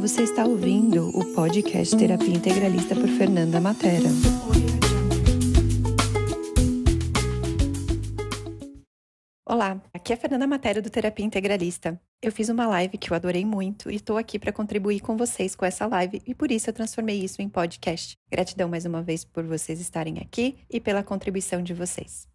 Você está ouvindo o podcast Terapia Integralista por Fernanda Matera. Olá, aqui é a Fernanda Matera do Terapia Integralista. Eu fiz uma live que eu adorei muito e estou aqui para contribuir com vocês com essa live e por isso eu transformei isso em podcast. Gratidão mais uma vez por vocês estarem aqui e pela contribuição de vocês.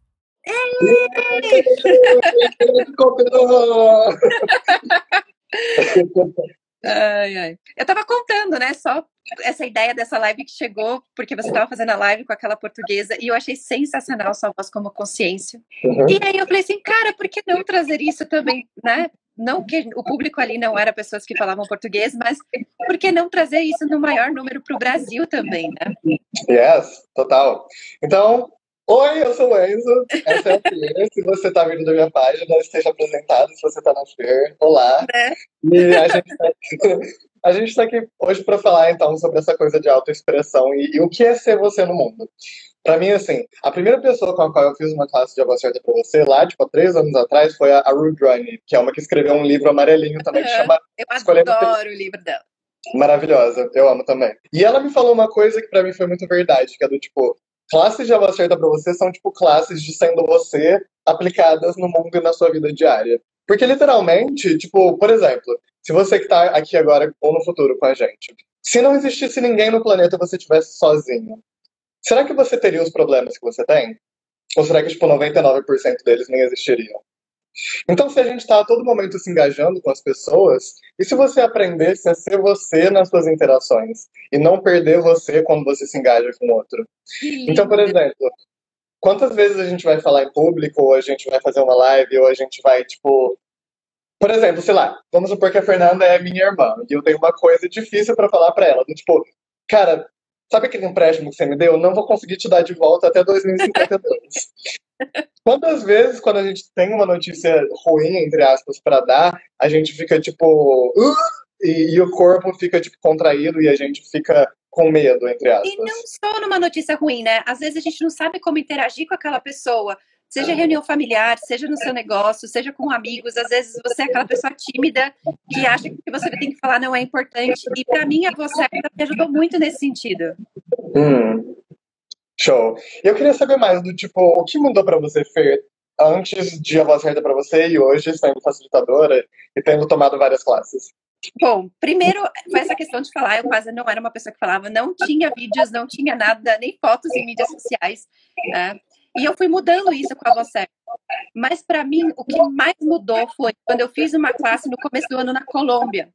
Ai. Eu tava contando, né, só essa ideia dessa live que chegou, porque você tava fazendo a live com aquela portuguesa, e eu achei sensacional sua voz como consciência. E aí eu falei assim, cara, por que não trazer isso também, né? Não que o público ali não era pessoas que falavam português, mas por que não trazer isso no maior número para o Brasil também, né? Yes, total. Então, oi, eu sou o Enzo, essa é a Fer. Se você está vindo da minha página, esteja apresentado. Se você está na Fer, olá. Né? E a gente tá aqui hoje para falar, então, sobre essa coisa de autoexpressão e o que é ser você no mundo. Pra mim, assim, a primeira pessoa com a qual eu fiz uma classe de Voz Certa pra você, lá, tipo, há 3 anos atrás, foi a Ruth Ronnie, que é uma que escreveu um livro amarelinho também, que chama... Eu adoro o livro dela. Maravilhosa, eu amo também. E ela me falou uma coisa que pra mim foi muito verdade, que é do tipo, classes de Voz Certa pra você são tipo classes de sendo você aplicadas no mundo e na sua vida diária. Porque literalmente, tipo, por exemplo, se você que tá aqui agora ou no futuro com a gente, se não existisse ninguém no planeta e você estivesse sozinho, será que você teria os problemas que você tem? Ou será que, tipo, 99% deles nem existiriam? Então, se a gente está a todo momento se engajando com as pessoas, e se você aprendesse a ser você nas suas interações, e não perder você quando você se engaja com o outro? Então, por exemplo, quantas vezes a gente vai falar em público, ou a gente vai fazer uma live, ou a gente vai, tipo... Por exemplo, sei lá, vamos supor que a Fernanda é minha irmã, e eu tenho uma coisa difícil para falar para ela, do tipo, cara... Sabe aquele empréstimo que você me deu? Eu não vou conseguir te dar de volta até 2052. Quantas vezes, quando a gente tem uma notícia ruim, entre aspas, para dar, a gente fica tipo... e o corpo fica tipo contraído e a gente fica com medo, entre aspas. E não só numa notícia ruim, né? Às vezes a gente não sabe como interagir com aquela pessoa. Seja reunião familiar, seja no seu negócio, seja com amigos. Às vezes você é aquela pessoa tímida que acha que o que você tem que falar não é importante. E para mim, a Voz Certa me ajudou muito nesse sentido. Show. Eu queria saber mais do tipo, o que mudou para você, Fer, antes de a Voz Certa para você e hoje, sendo facilitadora e tendo tomado várias classes? Bom, primeiro foi essa questão de falar, eu quase não era uma pessoa que falava, não tinha vídeos, não tinha nada, nem fotos em mídias sociais, né? E eu fui mudando isso com a Voz Certa. Mas para mim, o que mais mudou foi quando eu fiz uma classe no começo do ano na Colômbia,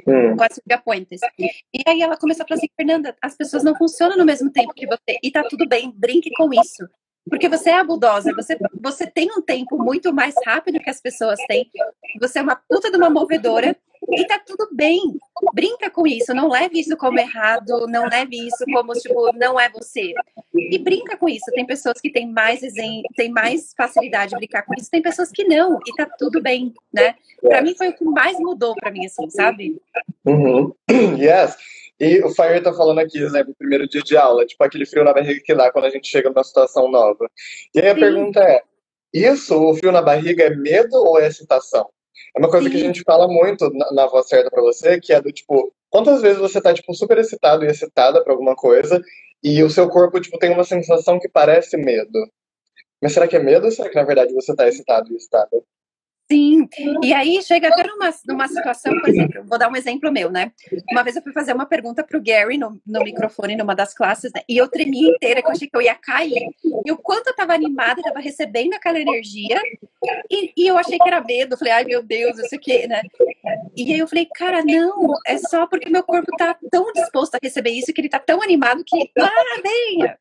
com a Silvia Puentes. E aí ela começou a falar assim, Fernanda, as pessoas não funcionam no mesmo tempo que você, e tá tudo bem, brinque com isso. Porque você é a bulldozer, você tem um tempo muito mais rápido que as pessoas têm, você é uma puta de uma movedora, e tá tudo bem, brinca com isso, não leve isso como errado, não leve isso como, tipo, não é você. E brinca com isso, tem pessoas que têm mais facilidade de brincar com isso, tem pessoas que não, e tá tudo bem, né? Pra mim foi o que mais mudou pra mim, assim, sabe? Yes. E o Fire tá falando aqui, exemplo, primeiro dia de aula, tipo aquele frio na barriga que dá quando a gente chega numa situação nova. E aí a pergunta é, isso, o frio na barriga, é medo ou é excitação? É uma coisa que a gente fala muito na Voz Certa pra você, que é do tipo, quantas vezes você tá, tipo, super excitado e excitada pra alguma coisa, e o seu corpo, tipo, tem uma sensação que parece medo. Mas será que é medo ou será que, na verdade, você tá excitado e excitada? Sim, e aí chega até numa situação, por exemplo, vou dar um exemplo meu, né? Uma vez eu fui fazer uma pergunta pro Gary no microfone, numa das classes, né? E eu tremia inteira, que eu achei que eu ia cair. E o quanto eu tava animada, eu tava recebendo aquela energia, e eu achei que era medo, eu falei, ai meu Deus, isso aqui, né? E aí eu falei, cara, não, é só porque meu corpo tá tão disposto a receber isso, que ele tá tão animado que, venha!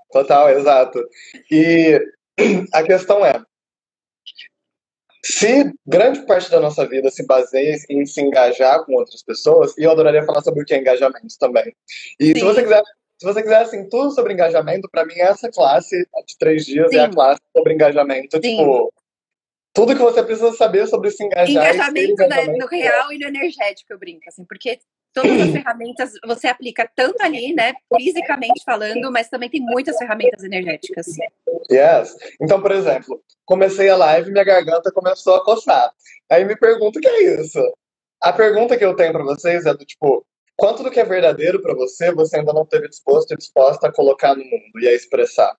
Total, exato. E a questão é, se grande parte da nossa vida se baseia em se engajar com outras pessoas, e eu adoraria falar sobre o que é engajamento também. E se você quiser, assim, tudo sobre engajamento, pra mim essa classe de 3 dias é a classe sobre engajamento, tipo, tudo que você precisa saber sobre se engajar. Engajamento, né, no real e no energético, eu brinco, assim, porque todas as ferramentas você aplica tanto ali, né, fisicamente falando, mas também tem muitas ferramentas energéticas. Yes. Então, por exemplo, comecei a live e minha garganta começou a coçar. Aí me pergunto o que é isso. A pergunta que eu tenho pra vocês é do tipo, quanto do que é verdadeiro pra você, você ainda não teve disposto e disposta a colocar no mundo e a expressar?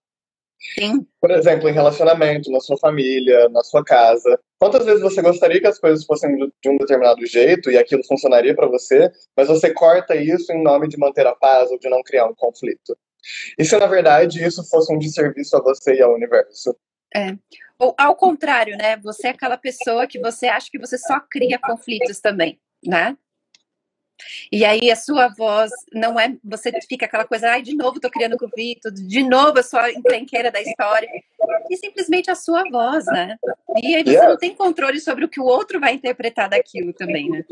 Sim, Por exemplo, em relacionamento, na sua família, na sua casa. Quantas vezes você gostaria que as coisas fossem de um determinado jeito e aquilo funcionaria pra você, mas você corta isso em nome de manter a paz ou de não criar um conflito? E se na verdade isso fosse um desserviço a você e ao universo? é. Ou ao contrário, né? Você é aquela pessoa que você acha que você só cria conflitos também, né? E aí a sua voz não é. Você fica aquela coisa, ai, de novo tô criando conflito, de novo eu sou a encrenqueira da história. E simplesmente a sua voz, né? E aí você não Yes. tem controle sobre o que o outro vai interpretar daquilo também, né?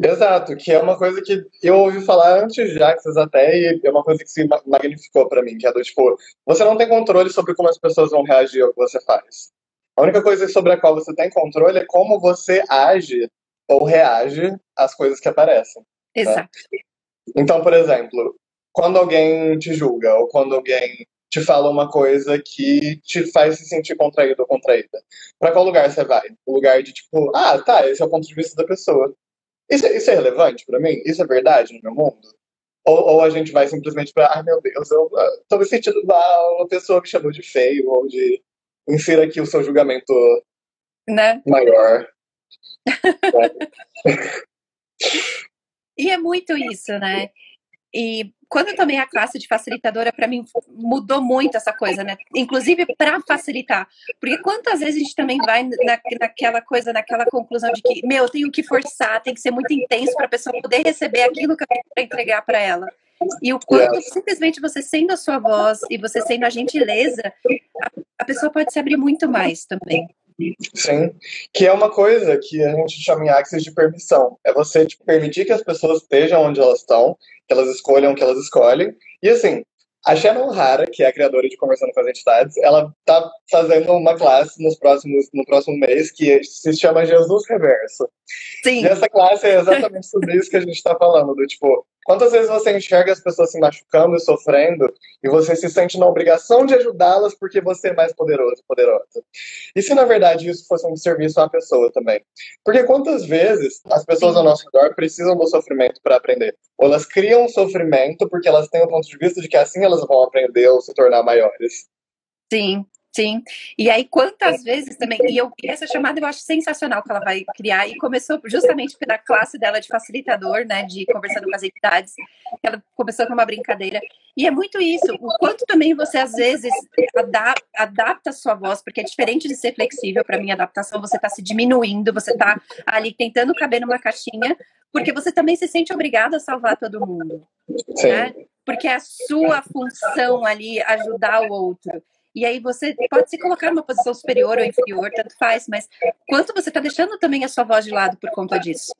Exato, que é uma coisa que eu ouvi falar antes de Axis até, e é uma coisa que se magnificou pra mim, que é do tipo, você não tem controle sobre como as pessoas vão reagir ao que você faz. A única coisa sobre a qual você tem controle é como você age ou reage às coisas que aparecem, né? Exato. Então, por exemplo, quando alguém te julga ou quando alguém te fala uma coisa que te faz se sentir contraído ou contraída, pra qual lugar você vai? O lugar de tipo, ah, tá, esse é o ponto de vista da pessoa. Isso é relevante pra mim? Isso é verdade no meu mundo? Ou a gente vai simplesmente pra, ai meu Deus, eu tô me sentindo mal, uma pessoa me chamou de feio, ou de insira aqui o seu julgamento Né? maior. Né? E é muito isso, né? E quando eu tomei a classe de facilitadora, para mim mudou muito essa coisa, né? Inclusive para facilitar. Porque quantas vezes a gente também vai naquela coisa, naquela conclusão de que, meu, eu tenho que forçar, tem que ser muito intenso para a pessoa poder receber aquilo que eu tenho para entregar para ela. E o quanto Yes. simplesmente você sendo a sua voz e você sendo a gentileza, a pessoa pode se abrir muito mais também. Sim, que é uma coisa que a gente chama em Axis de permissão. É você tipo, permitir que as pessoas estejam onde elas estão, que elas escolham o que elas escolhem. E assim, a Shannon Hara, que é a criadora de Conversando com as Entidades, ela tá fazendo uma classe no próximo mês que se chama Jesus Reverso. E Sim, essa classe é exatamente sobre isso que a gente está falando, do tipo, quantas vezes você enxerga as pessoas se machucando e sofrendo e você se sente na obrigação de ajudá-las porque você é mais poderoso, poderosa. E se na verdade isso fosse um serviço à pessoa também? Porque quantas vezes as pessoas ao sim. nosso redor precisam do sofrimento para aprender? Ou elas criam sofrimento porque elas têm o ponto de vista de que assim elas vão aprender ou se tornar maiores. Sim, sim. E aí, quantas vezes também. E essa chamada eu acho sensacional que ela vai criar. E começou justamente pela classe dela de facilitador, né? De conversando com as entidades. Ela começou com uma brincadeira. E é muito isso. O quanto também você, às vezes, adapta a sua voz, porque é diferente de ser flexível. Para mim, adaptação, você está se diminuindo, você está ali tentando caber numa caixinha, porque você também se sente obrigado a salvar todo mundo, né? Sim. Porque é a sua função ali ajudar o outro. E aí você pode se colocar numa posição superior ou inferior, tanto faz, mas quanto você está deixando também a sua voz de lado por conta disso?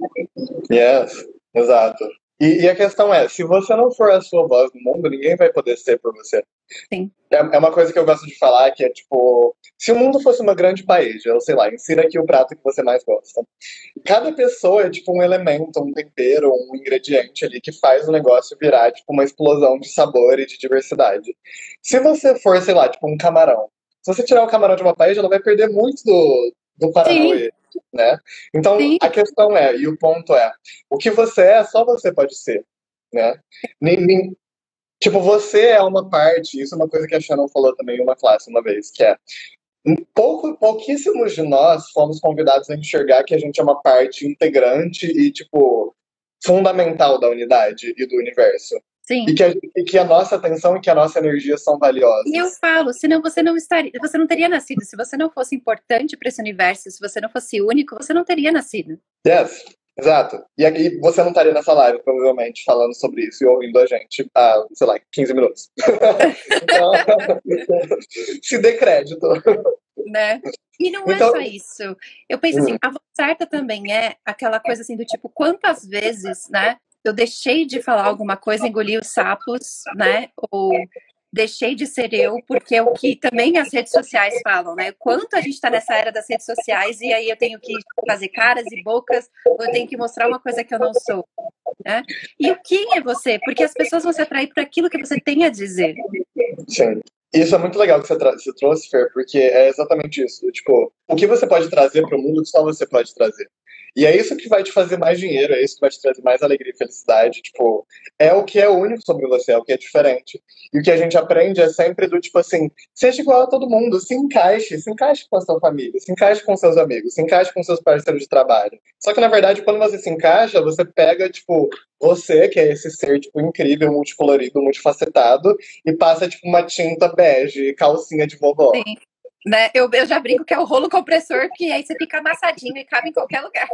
Yes, exato. E a questão é, se você não for a sua voz no mundo, ninguém vai poder ser por você. Sim. É uma coisa que eu gosto de falar, que é tipo, se o mundo fosse uma grande paella, ou sei lá, insira aqui o prato que você mais gosta. Cada pessoa é tipo um elemento, um tempero, um ingrediente ali que faz o negócio virar tipo uma explosão de sabor e de diversidade. Se você for, sei lá, tipo um camarão, se você tirar o camarão de uma paella, ela vai perder muito do Sim, Paranauê, né? Então, sim, a questão é, e o ponto é, o que você é, só você pode ser, né? Tipo, você é uma parte, isso é uma coisa que a Shannon falou também em uma classe uma vez, que é pouquíssimos de nós fomos convidados a enxergar que a gente é uma parte integrante e, tipo, fundamental da unidade e do universo. sim. E que a nossa atenção e que a nossa energia são E eu valiosas. falo, senão você não teria nascido. Se você não fosse importante para esse universo, se você não fosse único, você não teria nascido. Yes, exato. E aqui você não estaria nessa live, provavelmente, falando sobre isso e ouvindo a gente há, sei lá, 15 minutos. Então, se dê crédito. Né? E não é Então, só isso. Eu penso assim, a voz certa também é aquela coisa assim do tipo, quantas vezes, né? Eu deixei de falar alguma coisa, engoli os sapos, né? Ou deixei de ser eu, porque é o que também as redes sociais falam, né? Quanto a gente está nessa era das redes sociais e aí eu tenho que fazer caras e bocas, ou eu tenho que mostrar uma coisa que eu não sou, né? E o quem é você? Porque as pessoas vão se atrair para aquilo que você tem a dizer. sim. Isso é muito legal que você trouxe, Fer, porque é exatamente isso. Tipo, o que você pode trazer para o mundo que só você pode trazer. E é isso que vai te fazer mais dinheiro, é isso que vai te trazer mais alegria e felicidade. Tipo, é o que é único sobre você, é o que é diferente. E o que a gente aprende é sempre do tipo assim, seja igual a todo mundo, se encaixe com a sua família, se encaixe com seus amigos, se encaixe com seus parceiros de trabalho. Só que na verdade, quando você se encaixa, você pega, tipo, você, que é esse ser, tipo, incrível, multicolorido, multifacetado, e passa, tipo, uma tinta bege, calcinha de vovó. Sim. Né? Eu já brinco que é o rolo compressor, que aí você fica amassadinho e cabe em qualquer lugar.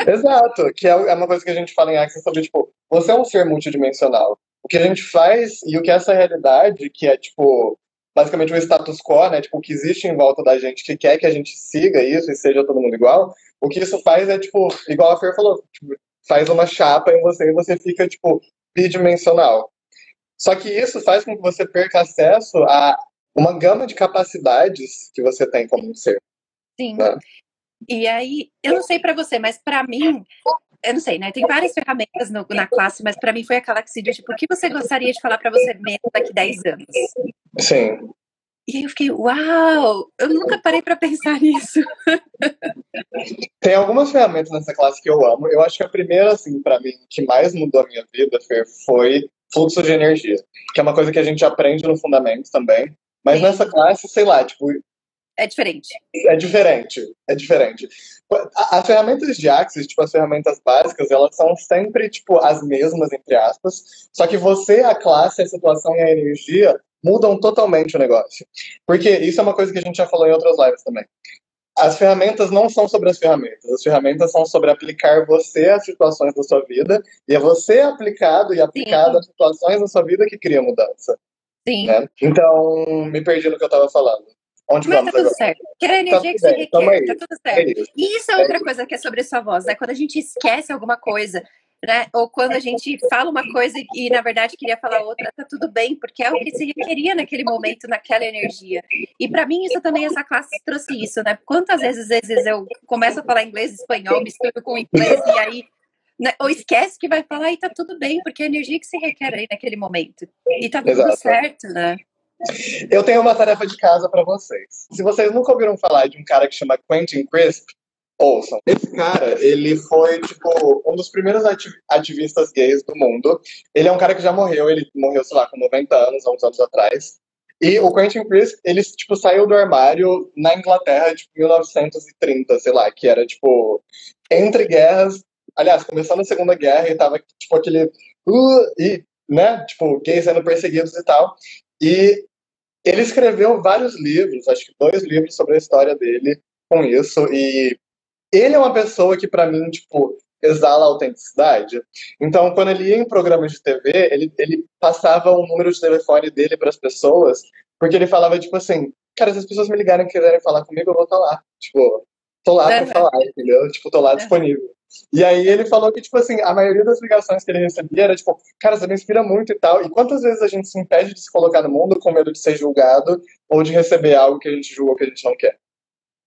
Exato, que é uma coisa que a gente fala em Access sobre, tipo, você é um ser multidimensional. O que a gente faz e o que essa realidade, que é, tipo, basicamente o status quo, né, tipo, o que existe em volta da gente, que quer que a gente siga isso e seja todo mundo igual, o que isso faz é, tipo, igual a Fer falou, tipo, faz uma chapa em você e você fica, tipo, bidimensional. Só que isso faz com que você perca acesso a uma gama de capacidades que você tem como um ser, Sim. né? E aí, eu não sei pra você, mas pra mim, eu não sei, né? Tem várias ferramentas na classe, mas pra mim foi aquela que se diz, tipo, o que você gostaria de falar pra você mesmo daqui 10 anos? Sim. E aí eu fiquei, uau! Eu nunca parei pra pensar nisso. Tem algumas ferramentas nessa classe que eu amo. Eu acho que a primeira, assim, pra mim, que mais mudou a minha vida, Fer, foi fluxo de energia, que é uma coisa que a gente aprende no fundamento também. Mas Sim, nessa classe, sei lá, tipo, é diferente. é diferente. É diferente. As ferramentas de Axis, tipo, as ferramentas básicas, elas são sempre, tipo, as mesmas, entre aspas. Só que você, a classe, a situação e a energia mudam totalmente o negócio. Porque isso é uma coisa que a gente já falou em outras lives também. As ferramentas não são sobre as ferramentas são sobre aplicar você às situações da sua vida, e é você aplicado e aplicado Sim, às situações da sua vida que cria mudança, sim. né? Então, me perdi no que eu estava falando. Onde Mas tá vamos tudo agora? certo. Que é a Tá energia tudo que se bem, tamo requer, tá aí. tudo É certo. isso, E isso é é outra isso. coisa que é sobre sua voz, né? Quando a gente esquece alguma coisa, né? Ou quando a gente fala uma coisa e na verdade queria falar outra, tá tudo bem, porque é o que se requeria naquele momento, naquela energia. E pra mim isso também, essa classe trouxe isso, né? Quantas vezes eu começo a falar inglês, espanhol, misturo com inglês e aí, né? Ou esquece que vai falar e tá tudo bem, porque é a energia que se requer aí naquele momento. E tá tudo Exato. certo, né? Eu tenho uma tarefa de casa para vocês. Se vocês nunca ouviram falar de um cara que chama Quentin Crisp, ouçam. Esse cara, ele foi, tipo, um dos primeiros ativistas gays do mundo. Ele é um cara que já morreu, ele morreu, sei lá, com 90 anos, há uns anos atrás. E o Quentin Crisp, ele, tipo, saiu do armário na Inglaterra, tipo, em 1930, sei lá, que era, tipo, entre guerras. Aliás, começando a Segunda Guerra e tava, tipo, aquele... e, né, tipo, gays sendo perseguidos e tal. E ele escreveu vários livros, acho que 2 livros sobre a história dele com isso. E ele é uma pessoa que, pra mim, tipo, exala autenticidade. Então, quando ele ia em programas de TV, ele passava o número de telefone dele para as pessoas, porque ele falava, tipo assim, cara, se as pessoas me ligarem e quiserem falar comigo, eu vou estar lá. Tipo, tô lá pra Uhum, falar, entendeu? Tipo, tô lá uhum. disponível. E aí ele falou que, tipo assim, a maioria das ligações que ele recebia era, tipo, cara, você me inspira muito e tal. E quantas vezes a gente se impede de se colocar no mundo com medo de ser julgado ou de receber algo que a gente julga ou que a gente não quer?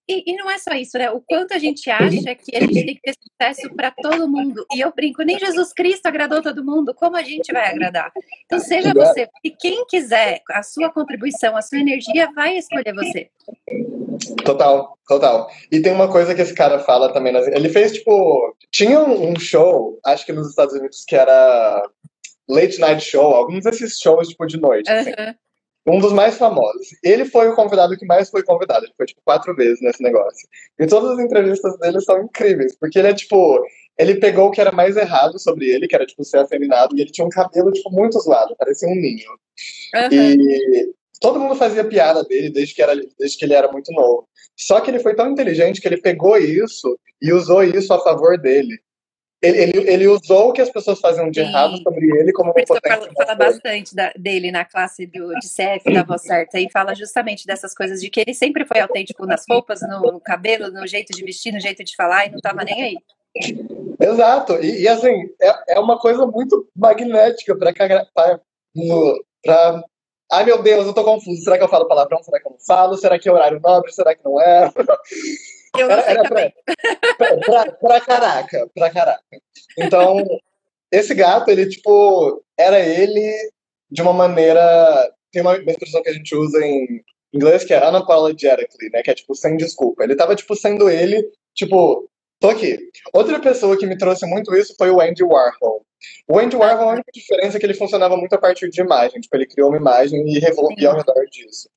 E não é só isso, né? O quanto a gente acha que a gente tem que ter sucesso para todo mundo. E eu brinco, nem Jesus Cristo agradou todo mundo, como a gente vai agradar? Então, seja você, porque quem quiser a sua contribuição, a sua energia, vai escolher você. Total, total. E tem uma coisa que esse cara fala também. Ele fez, tipo. Tinha um show, acho que nos Estados Unidos, que era Late Night Show, alguns desses shows, tipo, de noite, assim. Uhum. Um dos mais famosos. Ele foi o convidado que mais foi convidado. Ele foi, tipo, 4 vezes nesse negócio. E todas as entrevistas dele são incríveis, porque ele é, tipo. Ele pegou o que era mais errado sobre ele, que era, tipo, ser afeminado, e ele tinha um cabelo, tipo, muito zoado, parecia um ninho. Uhum. E todo mundo fazia piada dele desde que ele era muito novo. Só que ele foi tão inteligente que ele pegou isso e usou isso a favor dele. Ele usou o que as pessoas faziam de errado Sim. sobre ele como O uma Christopher potência fala motor. bastante dele na classe de CF da Voz Certa e fala justamente dessas coisas, de que ele sempre foi autêntico nas roupas, no cabelo, no jeito de vestir, no jeito de falar e não tava nem aí. Exato. E assim, é uma coisa muito magnética pra. Ai meu Deus, eu tô confuso. Será que eu falo palavrão? Será que eu não falo? Será que é horário nobre? Será que não é? Eu não sei Era também. pra caraca, pra caraca. Então, esse gato, ele, tipo, era ele de uma maneira. Tem uma expressão que a gente usa em inglês que é unapologetically, né? Que é, tipo, sem desculpa. Ele tava, tipo, sendo ele, tipo. Tô aqui. Outra pessoa que me trouxe muito isso foi o Andy Warhol. O Andy Warhol, a Aham, única diferença é que ele funcionava muito a partir de imagem. Tipo, ele criou uma imagem e revolvia ao sim, redor disso.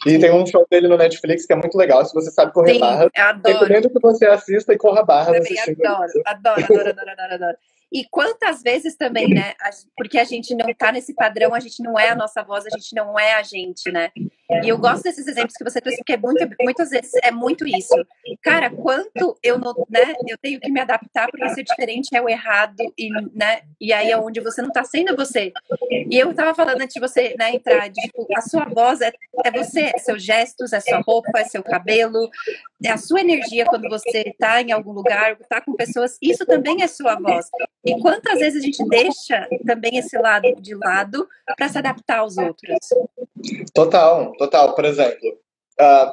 E tem sim. um show dele no Netflix que é muito legal. Se você sabe correr Sim, barra, eu adoro. recomendo que você assista e corra barras Também assistindo adoro, isso. adoro, adoro, adoro, adoro, adoro. E quantas vezes também, né? Porque a gente não tá nesse padrão, a gente não é a nossa voz, a gente não é a gente, né? E eu gosto desses exemplos que você trouxe, porque muitas vezes é muito isso. Cara, quanto eu não, né? Eu tenho que me adaptar porque ser diferente é o errado, e, né? E aí é onde você não tá sendo você. E eu tava falando antes de você, né, entrar, de, tipo, a sua voz é você, é seus gestos, é sua roupa, é seu cabelo, é a sua energia quando você está em algum lugar, está com pessoas, isso também é sua voz. E quantas vezes a gente deixa também esse lado de lado para se adaptar aos outros? Total, total. Por exemplo,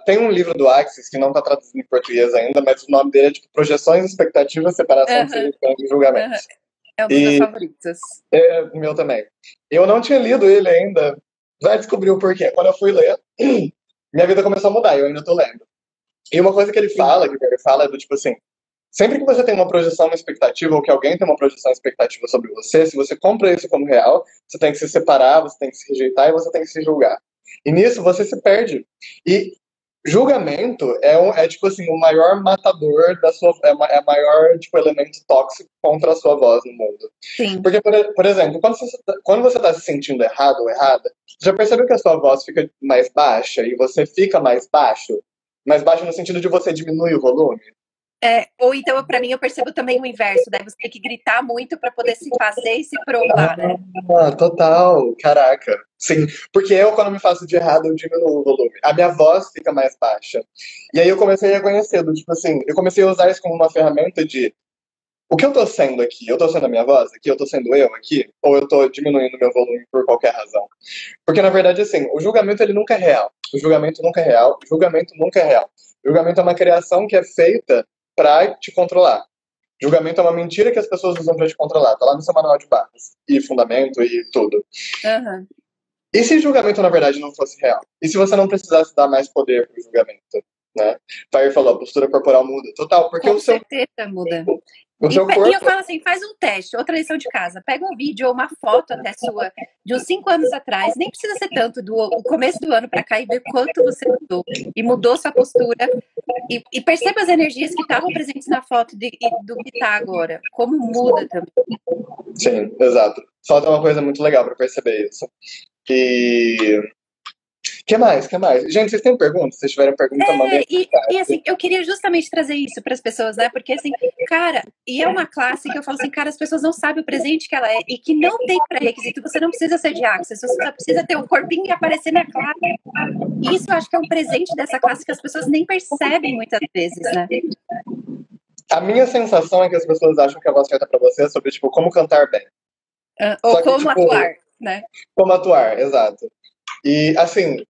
tem um livro do Axis que não está traduzido em português ainda, mas o nome dele é tipo Projeções, Expectativas, Separação de Uhum, Significantes e uhum. Julgamentos. É um dos meus E favoritos. é o meu também. Eu não tinha lido ele ainda. Vai descobrir o porquê. Quando eu fui ler, minha vida começou a mudar e eu ainda tô lendo. E uma coisa que ele Sim. fala, que o Gary fala, é do tipo assim, sempre que você tem uma projeção, uma expectativa, ou que alguém tem uma projeção, uma expectativa sobre você, se você compra isso como real, você tem que se separar, você tem que se rejeitar e você tem que se julgar. E nisso você se perde. E julgamento é tipo assim, o maior matador da sua. É o maior tipo, elemento tóxico contra a sua voz no mundo. Sim. Porque, por exemplo, quando você tá se sentindo errado ou errada, você já percebeu que a sua voz fica mais baixa e você fica mais baixo? Mais baixo no sentido de você diminuir o volume? Ou então, para mim, eu percebo também o inverso, daí você tem que gritar muito para poder se fazer e se provar, né? Total, caraca. Sim, porque eu, quando me faço de errado, eu diminuo o volume. A minha voz fica mais baixa. E aí eu comecei a conhecer, tipo assim, eu comecei a usar isso como uma ferramenta de o que eu tô sendo aqui? Eu tô sendo a minha voz aqui? Eu tô sendo eu aqui? Ou eu tô diminuindo meu volume por qualquer razão? Porque, na verdade, assim, o julgamento ele nunca é real. O julgamento nunca é real. O julgamento nunca é real. O julgamento é uma criação que é feita pra te controlar. Julgamento é uma mentira que as pessoas usam pra te controlar. Tá lá no seu manual de barras. E fundamento e tudo. Uhum. E se julgamento, na verdade, não fosse real? E se você não precisasse dar mais poder pro julgamento? Né? Fire falou, a postura corporal muda. Total, porque Com certeza muda. o seu E eu corpo. falo assim, faz um teste, outra lição de casa. Pega um vídeo ou uma foto até sua de uns 5 anos atrás, nem precisa ser tanto, do começo do ano para cá, e ver quanto você mudou. E mudou sua postura. E perceba as energias que estavam presentes na foto e do que está agora. Como muda também. Sim, exato. Falta uma coisa muito legal pra perceber isso. E. Que mais? Que mais? Gente, vocês têm perguntas? Se vocês tiverem pergunta, mandem. E assim, eu queria justamente trazer isso para as pessoas, né? Porque assim, cara, e é uma classe que eu falo assim, cara, as pessoas não sabem o presente que ela é e que não tem pré-requisito, você não precisa ser de Axis, você só precisa ter um corpinho e aparecer na classe. E isso eu acho que é um presente dessa classe que as pessoas nem percebem muitas vezes, né? A minha sensação é que as pessoas acham que a voz certa pra você é sobre, tipo, como cantar bem. Ou Só que, como tipo, atuar, né? como atuar, exato. E, assim,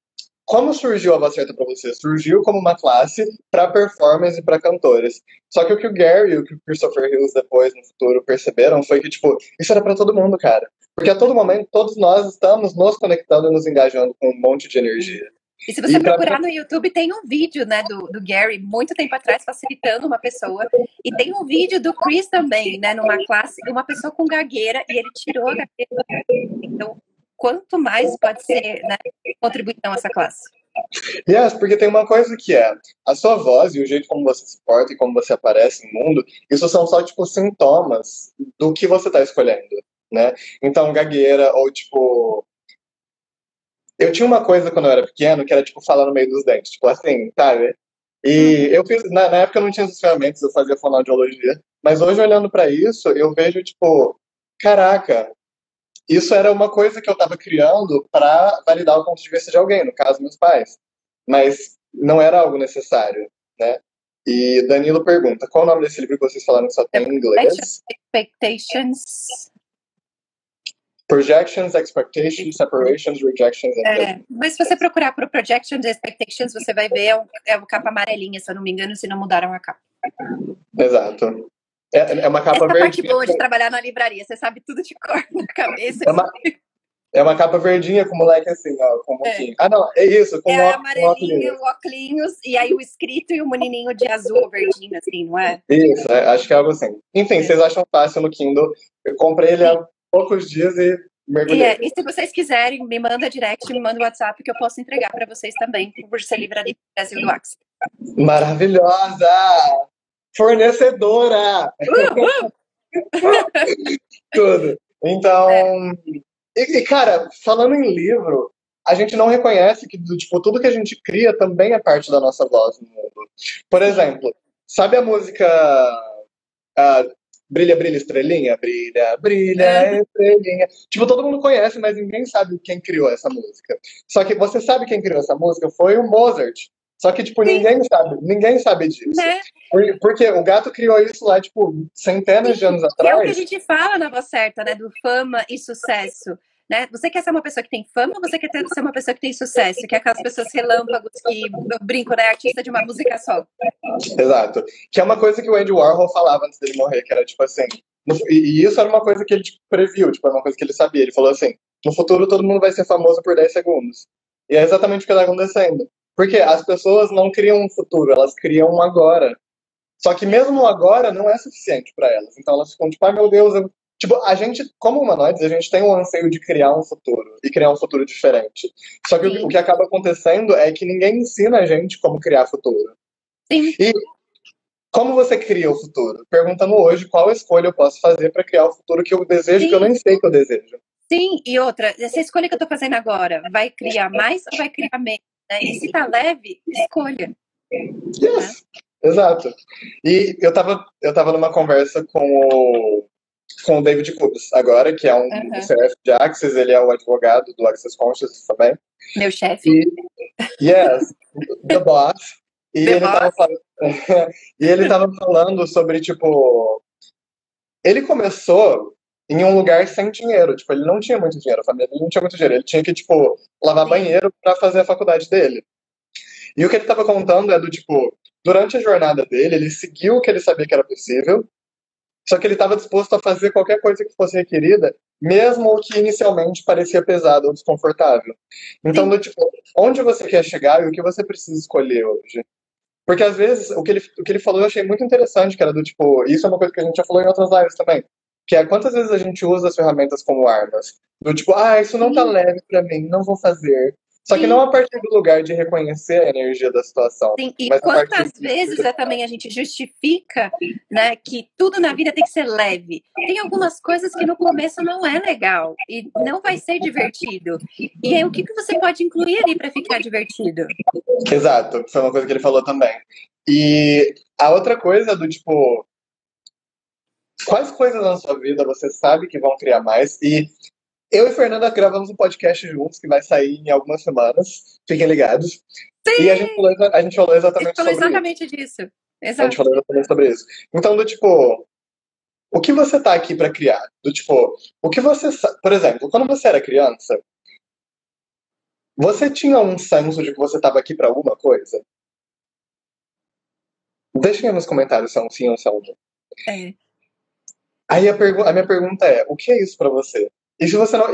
como surgiu a voz certa pra você? Surgiu como uma classe pra performance e pra cantores. Só que o que o Gary e o que o Christopher Hills depois, no futuro, perceberam foi que, tipo, isso era pra todo mundo, cara. Porque a todo momento, todos nós estamos nos conectando e nos engajando com um monte de energia. E se você E pra procurar no YouTube, tem um vídeo, né, do Gary, muito tempo atrás, facilitando uma pessoa. E tem um vídeo do Chris também, né, numa classe, uma pessoa com gagueira, e ele tirou a gagueira. Então, quanto mais pode ser, né, contribuição a essa classe. Yes, porque tem uma coisa que é a sua voz e o jeito como você se porta e como você aparece no mundo, isso são só, tipo, sintomas do que você tá escolhendo, né? Então, gagueira ou, tipo... Eu tinha uma coisa quando eu era pequeno que era, tipo, falar no meio dos dentes, tipo assim, sabe? E Uhum. eu fiz... Na época eu não tinha essas ferramentas, eu fazia fonoaudiologia, mas hoje, olhando pra isso, eu vejo, tipo, caraca, isso era uma coisa que eu tava criando pra validar o ponto de vista de alguém, no caso, meus pais. Mas não era algo necessário, né? E Danilo pergunta, qual o nome desse livro que vocês falaram que só tem em inglês? Expectations. Projections, Expectations, Separations, Rejections and Judgments. Mas se você procurar por Projections e Expectations, você vai ver, é uma capa amarelinha, se eu não me engano, se não mudaram a capa. Exato. É uma capa Essa é a parte verdinha. boa de trabalhar na livraria, você sabe tudo de cor na cabeça. É uma, É uma capa verdinha com o moleque assim, ó, com o moquinho. Ah, não, é isso, com É o a óculos. amarelinha, o óculos, e aí o escrito e o menininho de azul ou verdinho, assim, não é? Isso, acho que é algo assim. Enfim, É. vocês acham fácil no Kindle. Eu comprei ele Sim. há poucos dias e E, mergulhei. e se vocês quiserem, me manda direct, me manda o WhatsApp que eu posso entregar para vocês também, por ser livraria do Brasil do Axis. Maravilhosa! Fornecedora! Tudo. É. Então, cara, falando em livro, a gente não reconhece que tipo, tudo que a gente cria também é parte da nossa voz no mundo. Por Sim, exemplo, sabe a música Brilha, Brilha, Estrelinha? Brilha, é, Brilha, Estrelinha. Tipo, todo mundo conhece, mas ninguém sabe quem criou essa música. Só que você sabe quem criou essa música? Foi o Mozart. Só que, tipo, sim, ninguém sabe disso. né? Porque o gato criou isso lá, tipo, centenas de Sim, anos que é o que a atrás. gente fala na Voz Certa, né? Do fama e sucesso. Né? Você quer ser uma pessoa que tem fama ou você quer ser uma pessoa que tem sucesso? Que é aquelas pessoas relâmpagos que, eu brinco, né? Artista de uma música só. Exato. Que é uma coisa que o Andy Warhol falava antes dele morrer, que era tipo assim. E isso era uma coisa que ele tipo, previu, tipo, era uma coisa que ele sabia. Ele falou assim: no futuro todo mundo vai ser famoso por 10 segundos. E é exatamente o que está acontecendo. Porque as pessoas não criam um futuro, elas criam um agora. Só que mesmo o agora não é suficiente para elas. Então elas ficam tipo, ai meu Deus. Tipo, a gente, como humanoides, a gente tem o anseio de criar um futuro e criar um futuro diferente. Só que o Sim, que acaba acontecendo é que ninguém ensina a gente como criar futuro. sim, E como você cria o futuro? Perguntando hoje qual escolha eu posso fazer para criar o futuro que eu desejo, que eu sim, nem sei que eu desejo. sim. E outra, essa escolha que eu tô fazendo agora, vai criar mais ou vai criar menos? Né? E se tá leve, escolha. Né? Yes, exato. E eu tava numa conversa com o David Kubas agora, que é um Uhum. CF de Axis, ele é o advogado do Access Conscious também. Meu chefe, E, yes, the boss. E The ele tava Boss. falando, e ele tava falando sobre, tipo, ele começou em um lugar sem dinheiro. Tipo, ele não tinha muito dinheiro, a família dele não tinha muito dinheiro. Ele tinha que, tipo, lavar Sim, banheiro pra fazer a faculdade dele. E o que ele tava contando é do, tipo, durante a jornada dele, ele seguiu o que ele sabia que era possível, só que ele estava disposto a fazer qualquer coisa que fosse requerida, mesmo o que inicialmente parecia pesado ou desconfortável. Então, sim, do tipo, onde você quer chegar e o que você precisa escolher hoje? Porque às vezes o que ele falou eu achei muito interessante, que era do tipo, isso é uma coisa que a gente já falou em outras lives também, que é quantas vezes a gente usa as ferramentas como armas. Do tipo, isso não tá sim. leve pra mim, não vou fazer. Só que não Sim, a partir do lugar de reconhecer a energia da situação, sim. E mas a partir quantas vezes também a gente justifica, né, que tudo na vida tem que ser leve. Tem algumas coisas que no começo não é legal e não vai ser divertido. E aí, o que você pode incluir ali para ficar divertido? Exato, foi uma coisa que ele falou também. E a outra coisa do tipo, quais coisas na sua vida você sabe que vão criar mais? E eu e Fernanda gravamos um podcast juntos que vai sair em algumas semanas. Fiquem ligados. E Sim, a gente falou a gente exatamente falou sobre isso. exatamente disso. A gente Exato. falou exatamente sobre isso. Então, do tipo, o que você tá aqui pra criar? Do tipo, o que você, por exemplo, quando você era criança, você tinha um senso de que você tava aqui pra alguma coisa? Deixem aí nos comentários se é um sim ou se é um não. É. Aí a minha pergunta é, o que é isso pra você? E se você não,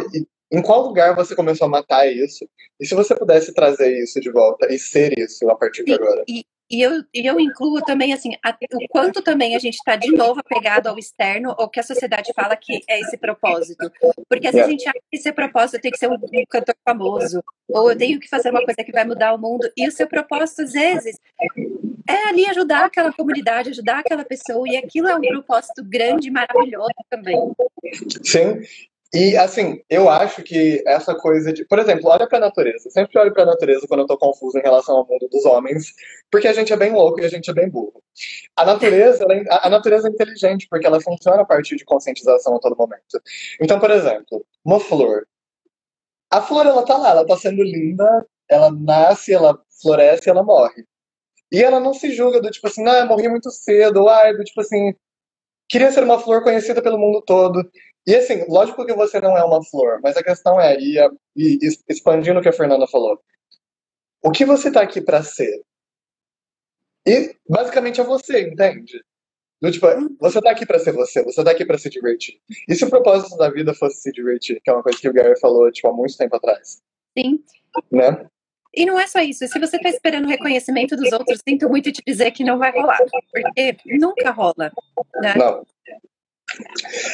em qual lugar você começou a matar isso? E se você pudesse trazer isso de volta e ser isso a partir de Sim, agora? e eu incluo também assim o quanto também a gente está de novo apegado ao externo ou que a sociedade fala que é esse propósito. Porque às vezes Yeah. a gente acha que esse propósito tem que ser um cantor famoso, ou eu tenho que fazer uma coisa que vai mudar o mundo, e o seu propósito, às vezes, é ali ajudar aquela comunidade, ajudar aquela pessoa, e aquilo é um propósito grande e maravilhoso também. Sim. E assim, eu acho que essa coisa de, por exemplo, olha pra natureza. Eu sempre olho pra natureza quando eu tô confuso em relação ao mundo dos homens, porque a gente é bem louco e a gente é bem burro. A natureza, a natureza é inteligente, porque ela funciona a partir de conscientização a todo momento. Então, por exemplo, uma flor. A flor, ela tá lá, ela tá sendo linda, ela nasce, ela floresce, ela morre. E ela não se julga do tipo assim, eu morri muito cedo, ou do tipo assim, queria ser uma flor conhecida pelo mundo todo. E assim, lógico que você não é uma flor, mas a questão é, expandindo o que a Fernanda falou, o que você tá aqui pra ser? E basicamente é você, entende? Do tipo, você tá aqui pra ser você tá aqui pra se divertir. E se o propósito da vida fosse se divertir, que é uma coisa que o Gary falou, tipo, há muito tempo atrás, Sim. né? E não é só isso. Se você tá esperando o reconhecimento dos outros, sinto muito te dizer que não vai rolar. Porque nunca rola, né? Não.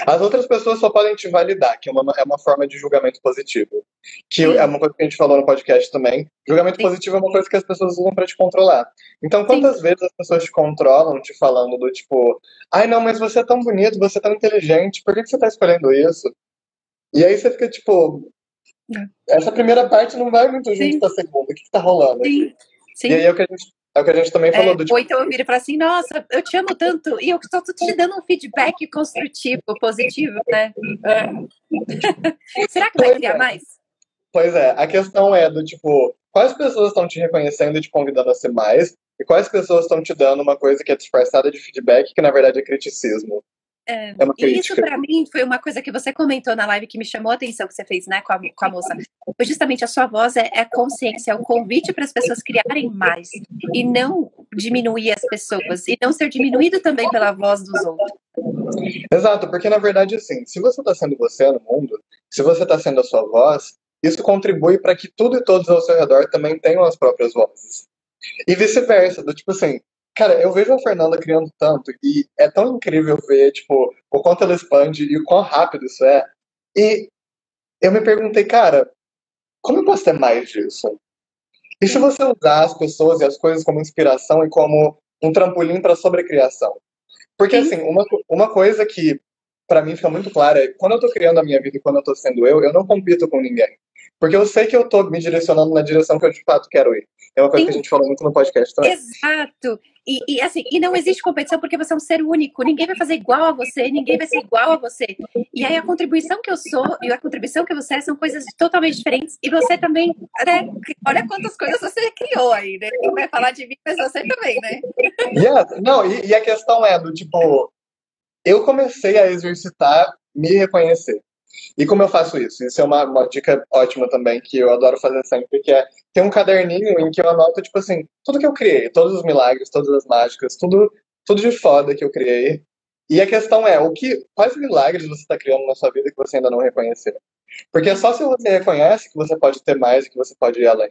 As outras pessoas só podem te validar, que é uma forma de julgamento positivo. Que Sim. é uma coisa que a gente falou no podcast também. Julgamento Sim. positivo é uma coisa que as pessoas usam pra te controlar. Então, Sim. quantas vezes as pessoas te controlam, te falando do tipo, ai não, mas você é tão bonito, você é tão inteligente, por que você tá escolhendo isso? E aí você fica tipo, essa primeira parte não vai muito junto Sim. com a segunda, o que tá rolando aqui? Sim. Sim. E aí é o que a gente também falou do tipo. Ou então eu viro e falo assim, nossa, eu te amo tanto, e eu só tô te dando um feedback construtivo, positivo, né? Será que vai criar mais? Pois é, a questão é do tipo, quais pessoas estão te reconhecendo e te convidando a ser mais, e quais pessoas estão te dando uma coisa que é disfarçada de feedback, que na verdade é criticismo. É uma E isso crítica. pra mim foi uma coisa que você comentou na live que me chamou a atenção, que você fez, né, com a moça. Foi justamente a sua voz é a consciência, é o convite para as pessoas criarem mais e não diminuir as pessoas e não ser diminuído também pela voz dos outros. Exato, porque na verdade, assim, se você está sendo você no mundo, se você está sendo a sua voz, isso contribui para que tudo e todos ao seu redor também tenham as próprias vozes. E vice-versa, do tipo assim, cara, eu vejo a Fernanda criando tanto e é tão incrível ver, tipo, o quanto ela expande e o quão rápido isso é. E eu me perguntei, cara, como eu posso ter mais disso? E se você usar as pessoas e as coisas como inspiração e como um trampolim para sobrecriação? Porque, Sim, assim, uma coisa que pra mim fica muito clara é quando eu tô criando a minha vida e quando eu tô sendo eu não compito com ninguém. Porque eu sei que eu tô me direcionando na direção que eu de fato quero ir. É uma coisa que a sim. gente falou muito no podcast também. Exato. Assim, e não existe competição porque você é um ser único. Ninguém vai fazer igual a você, ninguém vai ser igual a você. E aí a contribuição que eu sou e a contribuição que você é são coisas totalmente diferentes. E você também, né? Olha quantas coisas você criou aí, né? Quem vai falar de mim, mas você também, né? Yes. Não, e a questão é do tipo, eu comecei a exercitar me reconhecer. E como eu faço isso? Isso é uma dica ótima também, que eu adoro fazer sempre, que é ter um caderninho em que eu anoto, tipo assim, tudo que eu criei, todos os milagres, todas as mágicas, tudo de foda que eu criei. E a questão é, quais milagres você está criando na sua vida que você ainda não reconheceu? Porque é só se você reconhece que você pode ter mais e que você pode ir além.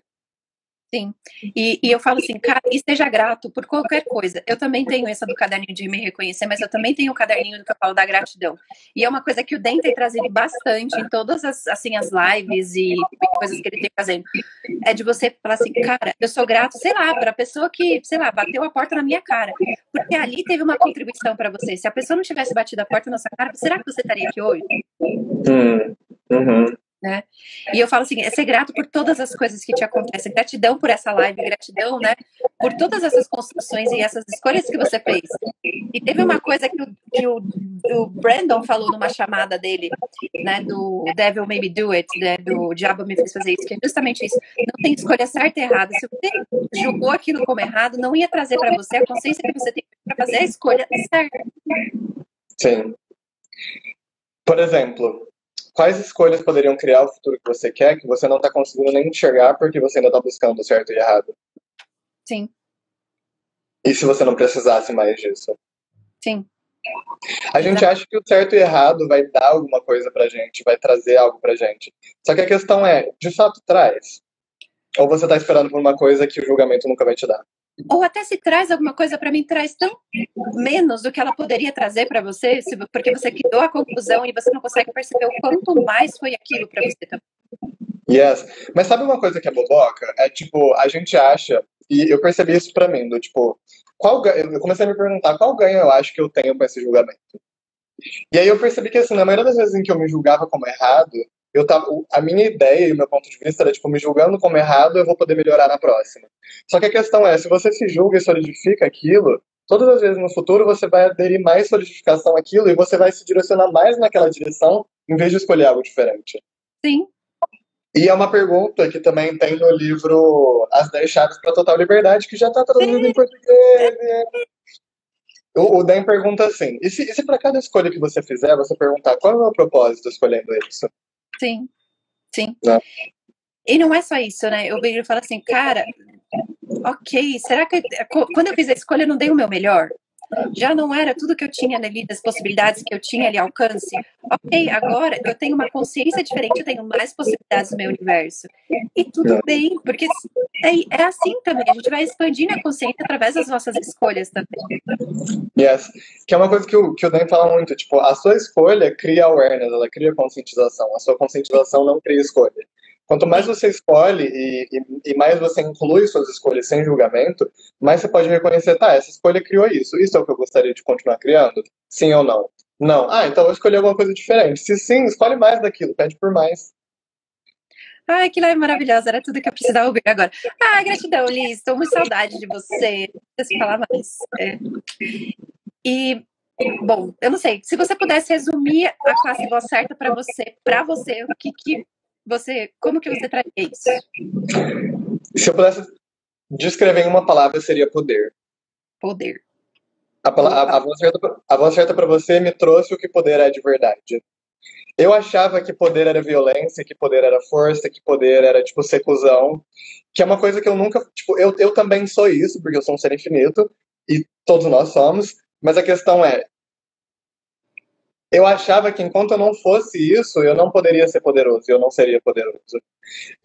Sim. E eu falo assim, cara, esteja grato por qualquer coisa. Eu também tenho essa do caderninho de me reconhecer, mas eu também tenho o caderninho do que eu falo da gratidão. E é uma coisa que o Den tem trazido bastante em todas assim, as lives e coisas que ele tem fazendo. É de você falar assim, cara, eu sou grato, sei lá, para a pessoa que, sei lá, bateu a porta na minha cara. Porque ali teve uma contribuição para você. Se a pessoa não tivesse batido a porta na sua cara, será que você estaria aqui hoje? Uhum. Né? E eu falo assim, é ser grato por todas as coisas que te acontecem, gratidão por essa live, gratidão, né, por todas essas construções e essas escolhas que você fez. E teve uma coisa que o Brandon falou numa chamada dele, né, do Devil Made Me Do It, né, do Diabo Me Fez Fazer Isso, que é justamente isso, não tem escolha certa e errada. Se você julgou aquilo como errado, não ia trazer para você a consciência que você tem para fazer a escolha certa. Sim. Por exemplo, quais escolhas poderiam criar o futuro que você quer, que você não está conseguindo nem enxergar porque você ainda está buscando o certo e errado? Sim, E se você não precisasse mais disso? sim. A gente acha que o certo e errado vai dar alguma coisa pra gente, vai trazer algo pra gente. Só que a questão é, de fato traz? Ou você tá esperando por uma coisa que o julgamento nunca vai te dar? Ou até se traz alguma coisa para mim, traz tão menos do que ela poderia trazer para você, porque você criou a conclusão e você não consegue perceber o quanto mais foi aquilo para você também. Yes. Mas sabe uma coisa que é boboca? É tipo, a gente acha, e eu percebi isso pra mim, do tipo, eu comecei a me perguntar qual ganho eu acho que eu tenho com esse julgamento. E aí eu percebi que, assim, na maioria das vezes em que eu me julgava como errado, a minha ideia e o meu ponto de vista era, tipo, me julgando como errado, eu vou poder melhorar na próxima. Só que a questão é, se você se julga e solidifica aquilo, todas as vezes no futuro você vai aderir mais solidificação àquilo e você vai se direcionar mais naquela direção, em vez de escolher algo diferente. Sim. E é uma pergunta que também tem no livro As 10 Chaves para Total Liberdade, que já está traduzido em português. O Dan pergunta assim: e se para cada escolha que você fizer, você perguntar qual é o meu propósito escolhendo isso? Sim, sim. Né? E não é só isso, né? Eu vejo e falo assim, cara, ok, será que quando eu fiz a escolha eu não dei o meu melhor? já não era tudo que eu tinha ali, das possibilidades que eu tinha ali, alcance. Ok, agora eu tenho uma consciência diferente, eu tenho mais possibilidades no meu universo. E tudo bem, porque é assim também, a gente vai expandindo a consciência através das nossas escolhas também. Yes. Que é uma coisa que o Dan fala muito, tipo, a sua escolha cria awareness, ela cria conscientização. A sua conscientização não cria escolha. Quanto mais você escolhe e mais você inclui suas escolhas sem julgamento, mais você pode reconhecer, tá, essa escolha criou isso. Isso é o que eu gostaria de continuar criando? Sim ou não? Não. Ah, então eu escolhi alguma coisa diferente. Se sim, escolhe mais daquilo, pede por mais. Ai, aquilo é maravilhoso, era tudo que eu precisava ouvir agora. Ah, gratidão, Liz, estou muito saudade de você. Preciso falar mais. E, bom, eu não sei, se você pudesse resumir a classe Voz Certa para você, o que você, como que você traria isso? Se eu pudesse descrever em uma palavra, seria poder. Poder. A voz certa para você me trouxe o que poder é de verdade. Eu achava que poder era violência, que poder era força, que poder era, tipo, ser cuzão. Que é uma coisa que eu nunca... Tipo, eu também sou isso, porque eu sou um ser infinito. E todos nós somos. Mas a questão é... Eu achava que enquanto eu não fosse isso, eu não poderia ser poderoso. Eu não seria poderoso.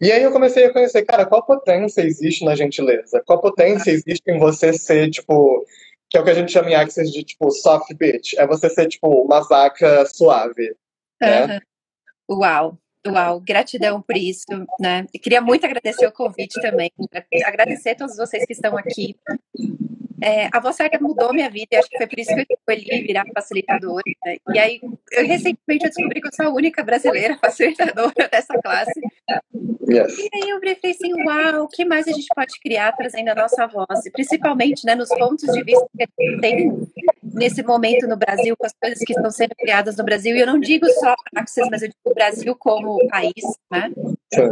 E aí eu comecei a conhecer, cara, qual potência existe na gentileza? Qual potência existe em você ser, tipo... Que é o que a gente chama em Access de, tipo, soft bitch. É você ser, tipo, uma vaca suave. Né? Uau, gratidão por isso, né? Eu queria muito agradecer o convite também, agradecer a todos vocês que estão aqui. A Voz Certa mudou minha vida, e acho que foi por isso que eu escolhi virar facilitadora. Né? E aí, recentemente eu descobri que eu sou a única brasileira facilitadora dessa classe. Yes. E aí eu pensei assim, uau, o que mais a gente pode criar trazendo a nossa voz? E principalmente, né, nos pontos de vista que a gente tem nesse momento no Brasil, com as coisas que estão sendo criadas no Brasil, e eu não digo só Access, mas eu digo o Brasil como país, né?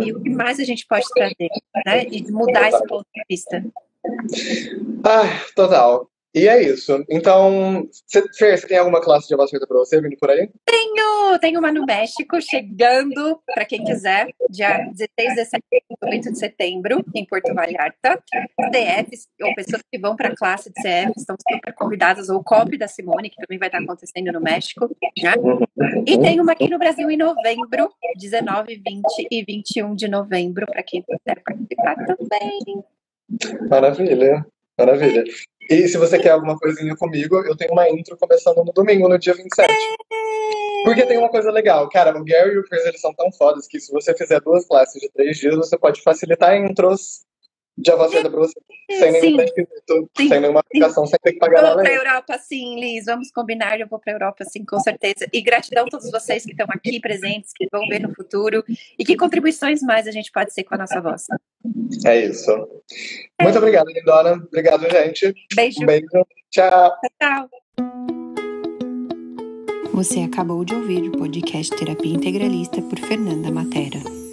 E o que mais a gente pode trazer, né? E mudar esse ponto de vista. Total. E é isso. Então, Fer, você tem alguma classe de Voz Certa pra você vindo por aí? Tenho uma no México, chegando, para quem quiser, dia 16, 17 e 18 de setembro, em Porto Vallarta. CFs, ou pessoas que vão para a classe de CF, estão super convidadas, ou o COP da Simone, que também vai estar acontecendo no México. Né? E tem uma aqui no Brasil em novembro, 19, 20 e 21 de novembro, para quem quiser participar também. Maravilha. E se você quer alguma coisinha comigo, eu tenho uma intro começando no domingo, no dia 27. Porque tem uma coisa legal, cara, o Gary e o Chris, eles são tão fodas que se você fizer 2 classes de 3 dias, você pode facilitar intros de Voz Certa pra você. Sem nenhum pré-requisito, sem nenhuma aplicação, sem ter que pagar nada. Vou pra Europa sim, Liz, vamos combinar, eu vou pra Europa sim, com certeza. E gratidão a todos vocês que estão aqui presentes, que vão ver no futuro, e que contribuições mais a gente pode ser com a nossa voz. É isso. Muito obrigado, lindona. Obrigado, gente. Beijo. Um beijo. Tchau. Tchau. Você acabou de ouvir o podcast Terapia Integralista por Fernanda Matera.